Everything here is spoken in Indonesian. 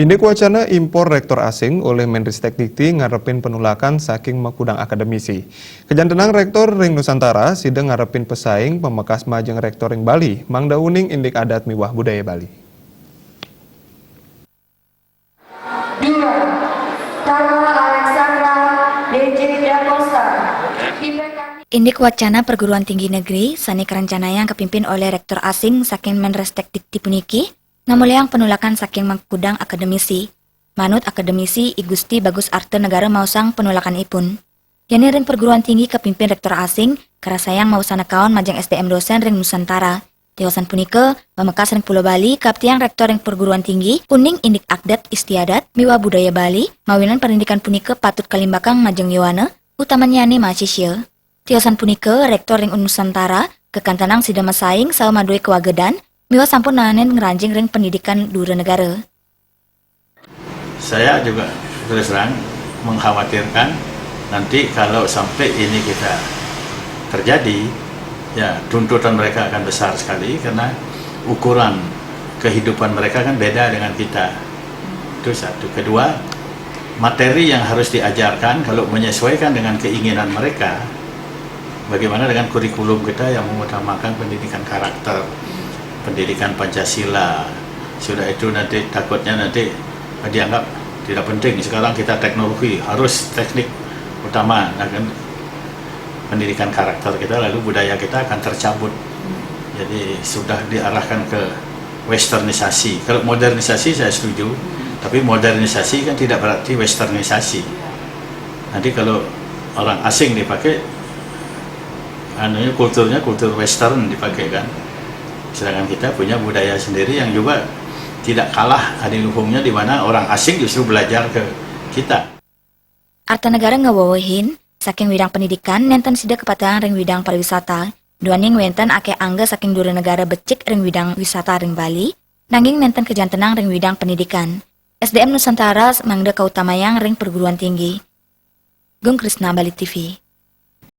Indek wacana impor rektor asing oleh Menristek Dikti ngarepin penolakan saking makudang akademisi. Kejantenang rektor ring Nusantara sidang ngarepin pesaing pemekas majeng rektor ring Bali, Mangda Uning Indek Adat Miwah Budaya Bali. Indek wacana perguruan tinggi negeri sani kerencana yang kepimpin oleh rektor asing saking Menristek Dikti puniki, namuliang penolakan saking mangkudang akademisi. Manut akademisi I Gusti Bagus Arte Negara mausang penolakan ipun. Yani ring perguruan tinggi kepimpin rektor asing, kerasayang mausana kawan majeng SDM dosen ring Nusantara. Tiwasan punike, pamekas ring Pulau Bali, kaptiang rektor ring perguruan tinggi, kuning Indik Adat Istiadat, Miwah Budaya Bali, mawinan pendidikan punike patut kalimbakang majeng Yowana, utamanya ni macisya. Tiwasan punike, rektor ring Nusantara, kekantanang sida masaing sawa madue kewagedan, Miwah sampun nanen ngeranjing ring pendidikan dura negara. Saya juga terus terang mengkhawatirkan nanti kalau sampai ini kita terjadi, ya tuntutan mereka akan besar sekali karena ukuran kehidupan mereka kan beda dengan kita. Itu satu. Kedua, materi yang harus diajarkan kalau menyesuaikan dengan keinginan mereka, bagaimana dengan kurikulum kita yang mengutamakan pendidikan karakter, pendidikan Pancasila. Sudah itu nanti takutnya nanti dianggap tidak penting. Sekarang kita teknologi, harus teknik utama, kan pendidikan karakter kita, lalu budaya kita akan tercabut. Jadi sudah diarahkan ke westernisasi. Kalau modernisasi saya setuju, tapi modernisasi kan tidak berarti westernisasi. Nanti kalau orang asing dipakai, kulturnya kultur western dipakai kan. Sedangkan kita punya budaya sendiri yang juga tidak kalah adiluhungnya, di mana orang asing justru belajar ke kita. Arta negara ngawawahin, saking widang pendidikan, nenten sida kepatangan ring widang pariwisata. Duaning wenten ake angga saking dura negara becik ring widang wisata ring Bali, nanging nenten kejantenang ring widang pendidikan. SDM Nusantara mangda kautamayang ring perguruan tinggi. Gung Krisna, Bali TV.